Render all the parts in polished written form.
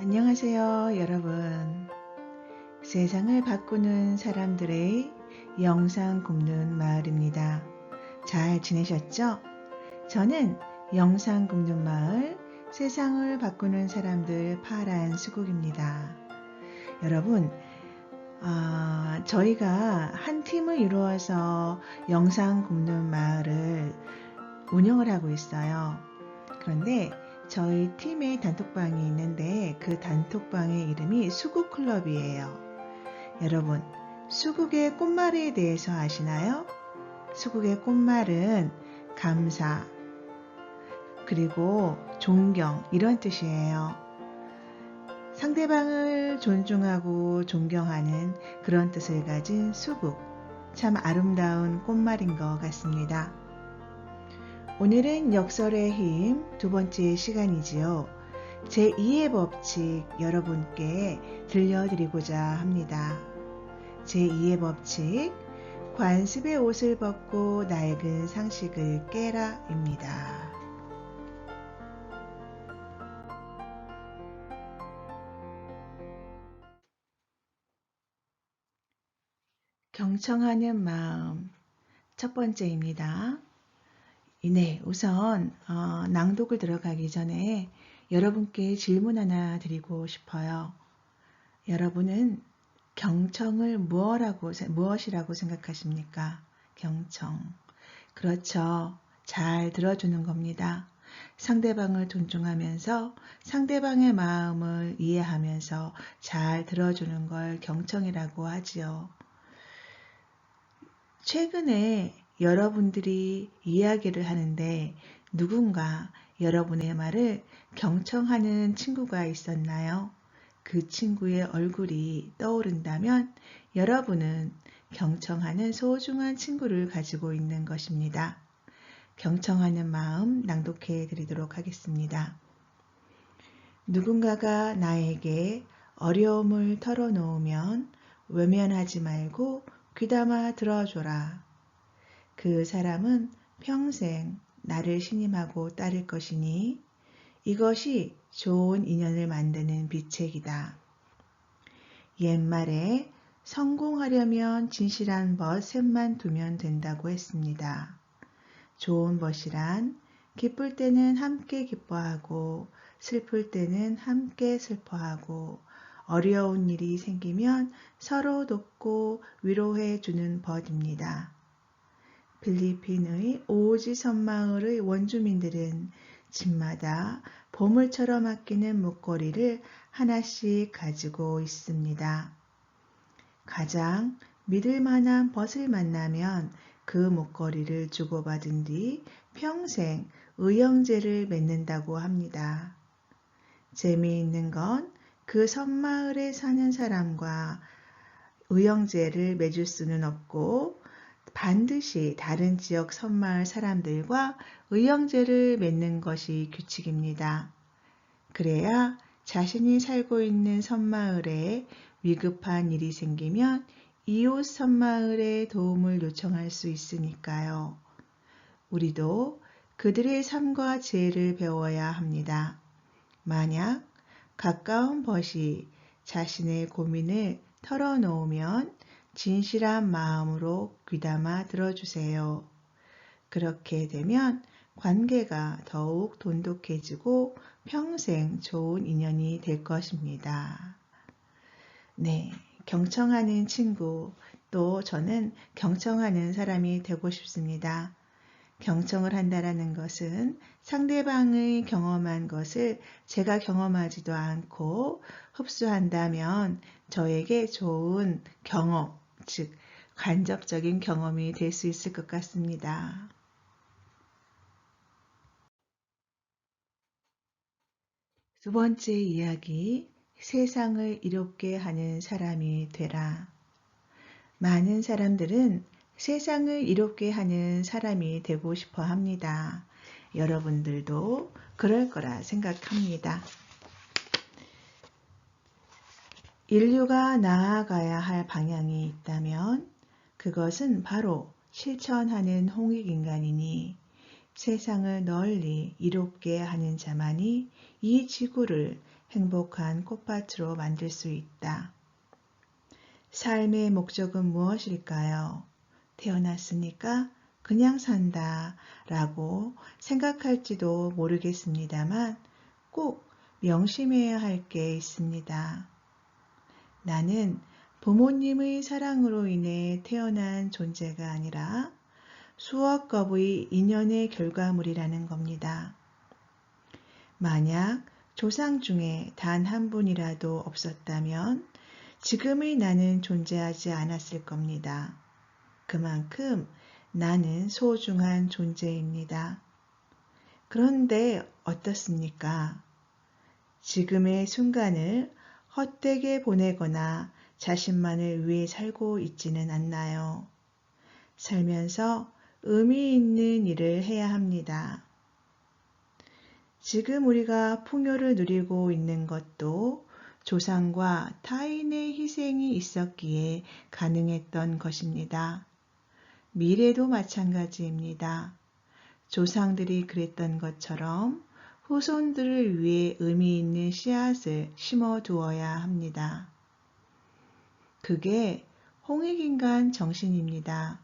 안녕하세요, 여러분. 세상을 바꾸는 사람들의 영상 굽는 마을입니다. 잘 지내셨죠? 저는 영상 굽는 마을, 세상을 바꾸는 사람들 파란 수국입니다. 여러분, 저희가 한 팀을 이루어서 영상 굽는 마을을 운영을 하고 있어요. 그런데 저희 팀의 단톡방이 있는데 그 단톡방의 이름이 수국클럽이에요. 여러분, 수국의 꽃말에 대해서 아시나요? 수국의 꽃말은 감사, 그리고 존경, 이런 뜻이에요. 상대방을 존중하고 존경하는 그런 뜻을 가진 수국, 참 아름다운 꽃말인 것 같습니다. 오늘은 역설의 힘 두 번째 시간이지요. 제2의 법칙 여러분께 들려드리고자 합니다. 제2의 법칙, 관습의 옷을 벗고 낡은 상식을 깨라 입니다. 경청하는 마음, 첫 번째입니다. 네, 우선 낭독을 들어가기 전에 여러분께 질문 하나 드리고 싶어요. 여러분은 경청을 무엇이라고 생각하십니까? 경청. 그렇죠. 잘 들어주는 겁니다. 상대방을 존중하면서 상대방의 마음을 이해하면서 잘 들어주는 걸 경청이라고 하지요. 최근에 여러분들이 이야기를 하는데 누군가 여러분의 말을 경청하는 친구가 있었나요? 그 친구의 얼굴이 떠오른다면 여러분은 경청하는 소중한 친구를 가지고 있는 것입니다. 경청하는 마음 낭독해 드리도록 하겠습니다. 누군가가 나에게 어려움을 털어놓으면 외면하지 말고 귀담아 들어줘라. 그 사람은 평생 나를 신임하고 따를 것이니 이것이 좋은 인연을 만드는 비책이다. 옛말에 성공하려면 진실한 벗 셋만 두면 된다고 했습니다. 좋은 벗이란 기쁠 때는 함께 기뻐하고 슬플 때는 함께 슬퍼하고 어려운 일이 생기면 서로 돕고 위로해 주는 벗입니다. 필리핀의 오지 섬마을의 원주민들은 집마다 보물처럼 아끼는 목걸이를 하나씩 가지고 있습니다. 가장 믿을 만한 벗을 만나면 그 목걸이를 주고받은 뒤 평생 의형제를 맺는다고 합니다. 재미있는 건 그 섬마을에 사는 사람과 의형제를 맺을 수는 없고 반드시 다른 지역 섬마을 사람들과 의형제를 맺는 것이 규칙입니다. 그래야 자신이 살고 있는 섬마을에 위급한 일이 생기면 이웃 섬마을에 도움을 요청할 수 있으니까요. 우리도 그들의 삶과 지혜를 배워야 합니다. 만약 가까운 벗이 자신의 고민을 털어놓으면 진실한 마음으로 귀담아 들어주세요. 그렇게 되면 관계가 더욱 돈독해지고 평생 좋은 인연이 될 것입니다. 네, 경청하는 친구, 또 저는 경청하는 사람이 되고 싶습니다. 경청을 한다는 것은 상대방의 경험한 것을 제가 경험하지도 않고 흡수한다면 저에게 좋은 경험, 즉 간접적인 경험이 될 수 있을 것 같습니다. 두 번째 이야기, 세상을 이롭게 하는 사람이 되라. 많은 사람들은 세상을 이롭게 하는 사람이 되고 싶어 합니다. 여러분들도 그럴 거라 생각합니다. 인류가 나아가야 할 방향이 있다면 그것은 바로 실천하는 홍익인간이니 세상을 널리 이롭게 하는 자만이 이 지구를 행복한 꽃밭으로 만들 수 있다. 삶의 목적은 무엇일까요? 태어났으니까 그냥 산다 라고 생각할지도 모르겠습니다만 꼭 명심해야 할 게 있습니다. 나는 부모님의 사랑으로 인해 태어난 존재가 아니라 수억 겁의 인연의 결과물이라는 겁니다. 만약 조상 중에 단 한 분이라도 없었다면 지금의 나는 존재하지 않았을 겁니다. 그만큼 나는 소중한 존재입니다. 그런데 어떻습니까? 지금의 순간을 헛되게 보내거나 자신만을 위해 살고 있지는 않나요? 살면서 의미 있는 일을 해야 합니다. 지금 우리가 풍요를 누리고 있는 것도 조상과 타인의 희생이 있었기에 가능했던 것입니다. 미래도 마찬가지입니다. 조상들이 그랬던 것처럼 후손들을 위해 의미 있는 씨앗을 심어 두어야 합니다. 그게 홍익인간 정신입니다.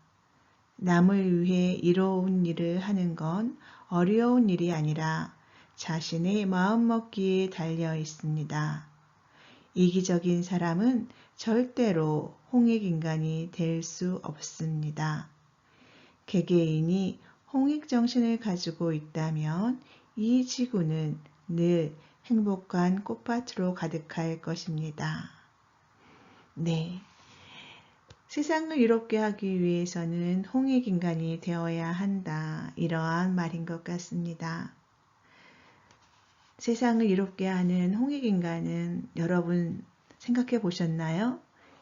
남을 위해 이로운 일을 하는 건 어려운 일이 아니라 자신의 마음먹기에 달려 있습니다. 이기적인 사람은 절대로 홍익인간이 될 수 없습니다. 개개인이 홍익정신을 가지고 있다면 이 지구는 늘 행복한 꽃밭으로 가득할 것입니다. 네. 세상을 이롭게 하기 위해서는 홍익인간이 되어야 한다. 이러한 말인 것 같습니다. 세상을 이롭게 하는 홍익인간은 여러분 생각해 보셨나요?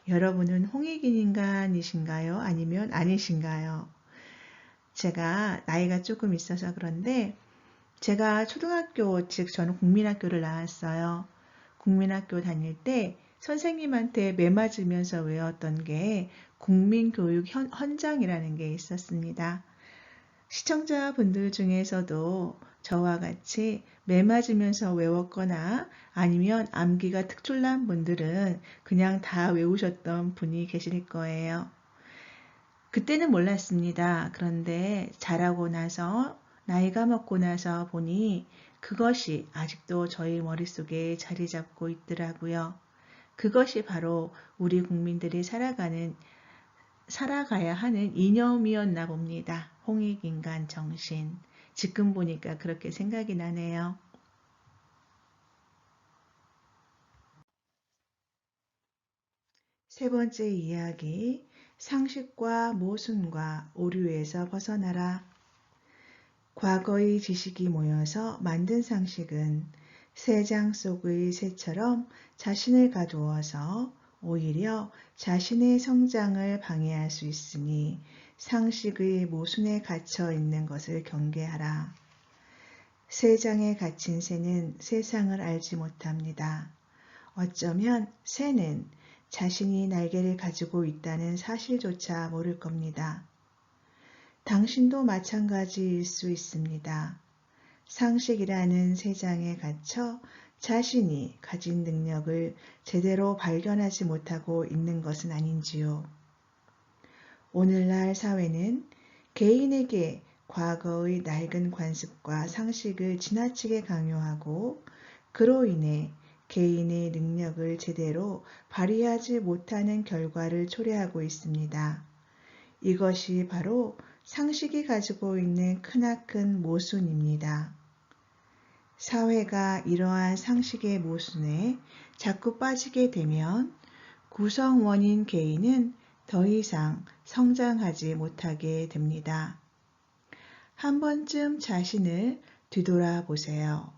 여러분은 홍익인간이신가요? 아니면 아니신가요? 제가 나이가 조금 있어서 그런데 제가 초등학교, 즉 저는 국민학교를 나왔어요. 국민학교 다닐 때 선생님한테 매맞으면서 외웠던 게 국민교육 헌장이라는 게 있었습니다. 시청자분들 중에서도 저와 같이 매맞으면서 외웠거나 아니면 암기가 특출난 분들은 그냥 다 외우셨던 분이 계실 거예요. 그때는 몰랐습니다. 그런데 자라고 나서 나이가 먹고 나서 보니 그것이 아직도 저희 머릿속에 자리 잡고 있더라고요. 그것이 바로 우리 국민들이 살아가야 하는 이념이었나 봅니다. 홍익인간 정신. 지금 보니까 그렇게 생각이 나네요. 세 번째 이야기, 상식과 모순과 오류에서 벗어나라. 과거의 지식이 모여서 만든 상식은 새장 속의 새처럼 자신을 가두어서 오히려 자신의 성장을 방해할 수 있으니 상식의 모순에 갇혀 있는 것을 경계하라. 새장에 갇힌 새는 세상을 알지 못합니다. 어쩌면 새는 자신이 날개를 가지고 있다는 사실조차 모를 겁니다. 당신도 마찬가지일 수 있습니다. 상식이라는 새장에 갇혀 자신이 가진 능력을 제대로 발견하지 못하고 있는 것은 아닌지요. 오늘날 사회는 개인에게 과거의 낡은 관습과 상식을 지나치게 강요하고 그로 인해 개인의 능력을 제대로 발휘하지 못하는 결과를 초래하고 있습니다. 이것이 바로 상식이 가지고 있는 크나큰 모순입니다. 사회가 이러한 상식의 모순에 자꾸 빠지게 되면 구성원인 개인은 더 이상 성장하지 못하게 됩니다. 한 번쯤 자신을 뒤돌아보세요.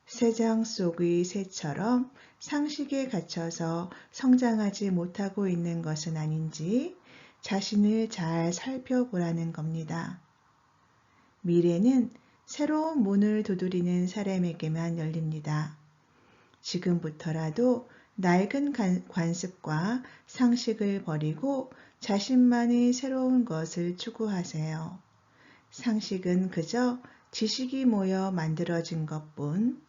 새장 속의 새처럼 상식에 갇혀서 성장하지 못하고 있는 것은 아닌지 자신을 잘 살펴보라는 겁니다. 미래는 새로운 문을 두드리는 사람에게만 열립니다. 지금부터라도 낡은 관습과 상식을 버리고 자신만의 새로운 것을 추구하세요. 상식은 그저 지식이 모여 만들어진 것뿐,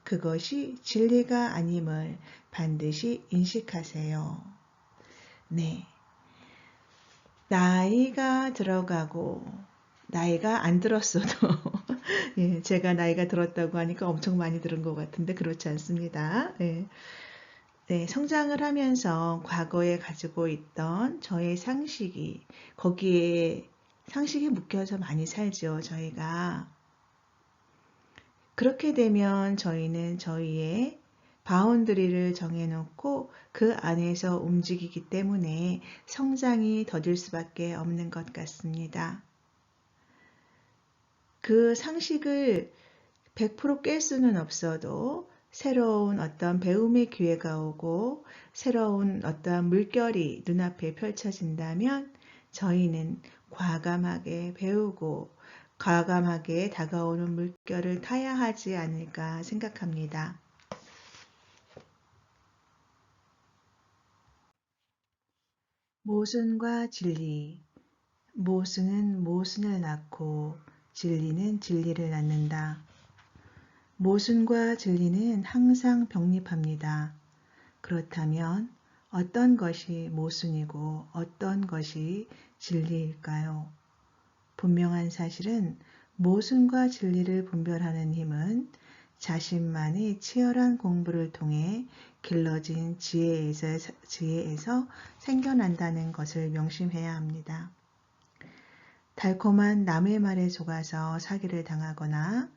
그것이 진리가 아님을 반드시 인식하세요. 네. 나이가 들어가고 나이가 안 들었어도 예, 제가 나이가 들었다고 하니까 엄청 많이 들은 것 같은데 그렇지 않습니다. 예. 네, 성장을 하면서 과거에 가지고 있던 저의 상식이 거기에 상식에 묶여서 많이 살죠, 저희가. 그렇게 되면 저희는 저희의 바운드리를 정해놓고 그 안에서 움직이기 때문에 성장이 더딜 수밖에 없는 것 같습니다. 그 상식을 100% 깰 수는 없어도 새로운 어떤 배움의 기회가 오고 새로운 어떤 물결이 눈앞에 펼쳐진다면 저희는 과감하게 배우고 과감하게 다가오는 물결을 타야 하지 않을까 생각합니다. 모순과 진리. 모순은 모순을 낳고 진리는 진리를 낳는다. 모순과 진리는 항상 병립합니다. 그렇다면 어떤 것이 모순이고 어떤 것이 진리일까요? 분명한 사실은 모순과 진리를 분별하는 힘은 자신만의 치열한 공부를 통해 길러진 지혜에서 생겨난다는 것을 명심해야 합니다. 달콤한 남의 말에 속아서 사기를 당하거나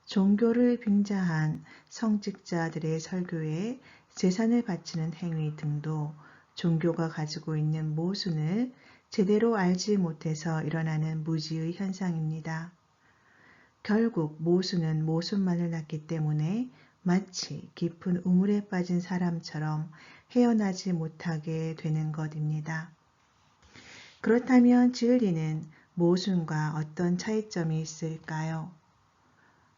종교를 빙자한 성직자들의 설교에 재산을 바치는 행위 등도 종교가 가지고 있는 모순을 제대로 알지 못해서 일어나는 무지의 현상입니다. 결국 모순은 모순만을 낳기 때문에 마치 깊은 우물에 빠진 사람처럼 헤어나지 못하게 되는 것입니다. 그렇다면 진리는 모순과 어떤 차이점이 있을까요?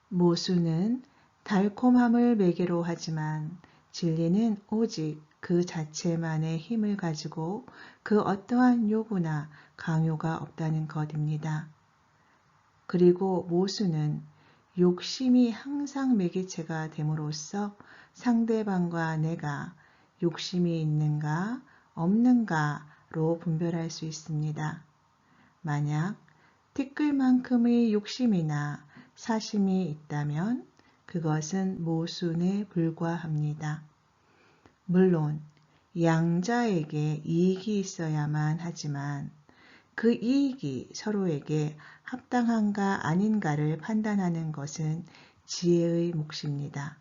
모순은 달콤함을 매개로 하지만 진리는 오직 그 자체만의 힘을 가지고 그 어떠한 요구나 강요가 없다는 것입니다. 그리고 모순은 욕심이 항상 매개체가 됨으로써 상대방과 내가 욕심이 있는가 없는가로 분별할 수 있습니다. 만약 티끌만큼의 욕심이나 사심이 있다면 그것은 모순에 불과합니다. 물론 양자에게 이익이 있어야만 하지만 그 이익이 서로에게 합당한가 아닌가를 판단하는 것은 지혜의 몫입니다.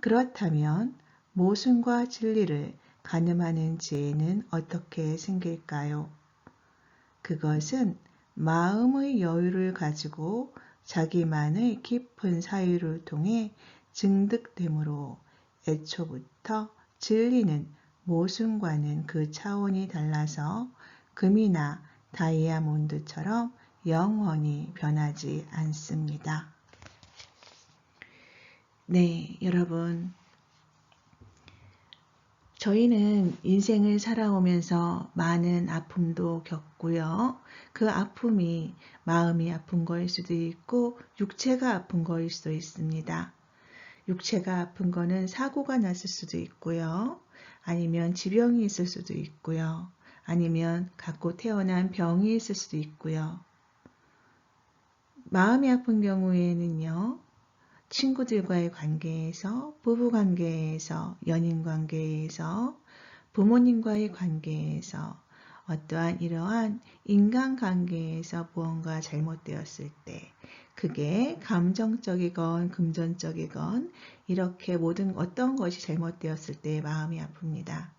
그렇다면 모순과 진리를 가늠하는 지혜는 어떻게 생길까요? 그것은 마음의 여유를 가지고 자기만의 깊은 사유를 통해 증득되므로 애초부터 진리는 모순과는 그 차원이 달라서 금이나 다이아몬드처럼 영원히 변하지 않습니다. 네, 여러분. 저희는 인생을 살아오면서 많은 아픔도 겪고요. 그 아픔이 마음이 아픈 거일 수도 있고 육체가 아픈 거일 수도 있습니다. 육체가 아픈 거는 사고가 났을 수도 있고요. 아니면 지병이 있을 수도 있고요. 아니면 갖고 태어난 병이 있을 수도 있고요. 마음이 아픈 경우에는요. 친구들과의 관계에서, 부부 관계에서, 연인 관계에서, 부모님과의 관계에서, 어떠한 이러한 인간관계에서 무언가 잘못되었을 때 그게 감정적이건 금전적이건 이렇게 모든 어떤 것이 잘못되었을 때 마음이 아픕니다.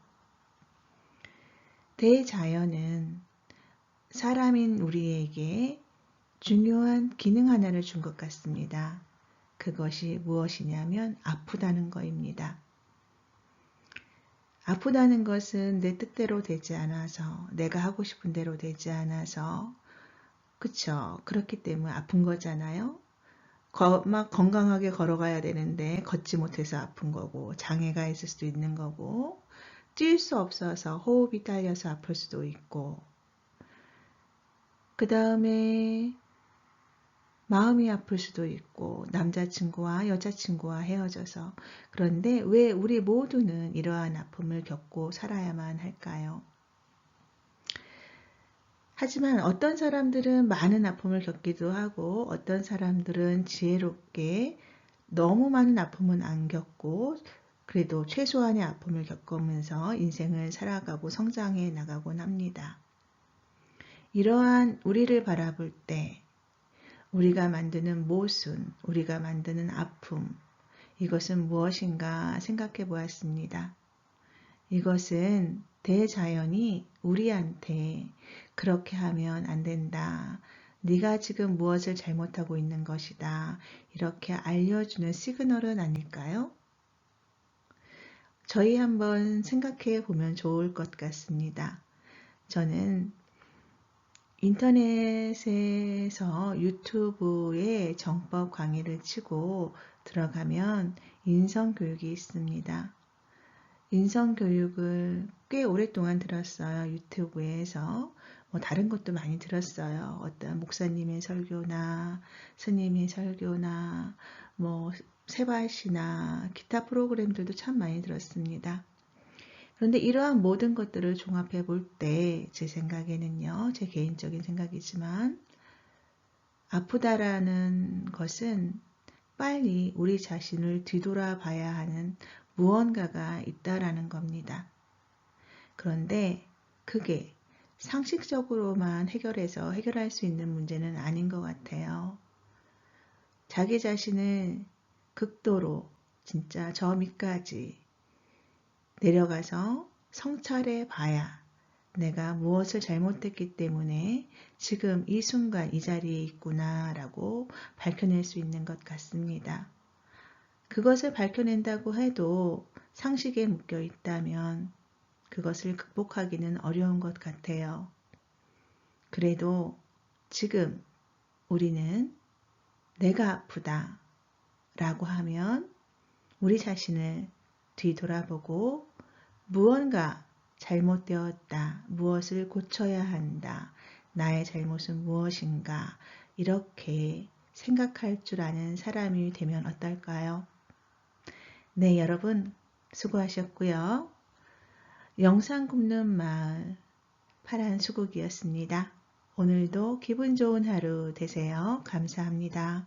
대자연은 사람인 우리에게 중요한 기능 하나를 준 것 같습니다. 그것이 무엇이냐면 아프다는 것입니다. 아프다는 것은 내 뜻대로 되지 않아서 내가 하고 싶은 대로 되지 않아서 그쵸? 그렇기 때문에 아픈 거잖아요. 막 건강하게 걸어가야 되는데 걷지 못해서 아픈 거고 장애가 있을 수도 있는 거고 뛸 수 없어서 호흡이 딸려서 아플 수도 있고 그 다음에 마음이 아플 수도 있고 남자친구와 여자친구와 헤어져서. 그런데 왜 우리 모두는 이러한 아픔을 겪고 살아야만 할까요? 하지만 어떤 사람들은 많은 아픔을 겪기도 하고 어떤 사람들은 지혜롭게 너무 많은 아픔은 안 겪고 그래도 최소한의 아픔을 겪으면서 인생을 살아가고 성장해 나가곤 합니다. 이러한 우리를 바라볼 때 우리가 만드는 모순, 우리가 만드는 아픔, 이것은 무엇인가 생각해 보았습니다. 이것은 대자연이 우리한테 그렇게 하면 안 된다. 네가 지금 무엇을 잘못하고 있는 것이다. 이렇게 알려주는 시그널은 아닐까요? 저희 한번 생각해 보면 좋을 것 같습니다. 저는 인터넷에서 유튜브에 정법 강의를 치고 들어가면 인성교육이 있습니다. 인성교육을 꽤 오랫동안 들었어요. 유튜브에서. 다른 것도 많이 들었어요. 어떤 목사님의 설교나 스님의 설교나 세바시나 기타 프로그램들도 참 많이 들었습니다. 그런데 이러한 모든 것들을 종합해 볼 때 제 생각에는요, 제 개인적인 생각이지만 아프다라는 것은 빨리 우리 자신을 뒤돌아봐야 하는 무언가가 있다라는 겁니다. 그런데 그게 상식적으로만 해결할 수 있는 문제는 아닌 것 같아요. 자기 자신을 극도로 진짜 저 밑까지 내려가서 성찰해 봐야 내가 무엇을 잘못했기 때문에 지금 이 순간 이 자리에 있구나 라고 밝혀낼 수 있는 것 같습니다. 그것을 밝혀낸다고 해도 상식에 묶여 있다면 그것을 극복하기는 어려운 것 같아요. 그래도 지금 우리는 내가 아프다 라고 하면 우리 자신을 뒤돌아보고 무언가 잘못되었다, 무엇을 고쳐야 한다, 나의 잘못은 무엇인가 이렇게 생각할 줄 아는 사람이 되면 어떨까요? 네, 여러분 수고하셨고요. 영상 굽는 마을 파란 수국이었습니다. 오늘도 기분 좋은 하루 되세요. 감사합니다.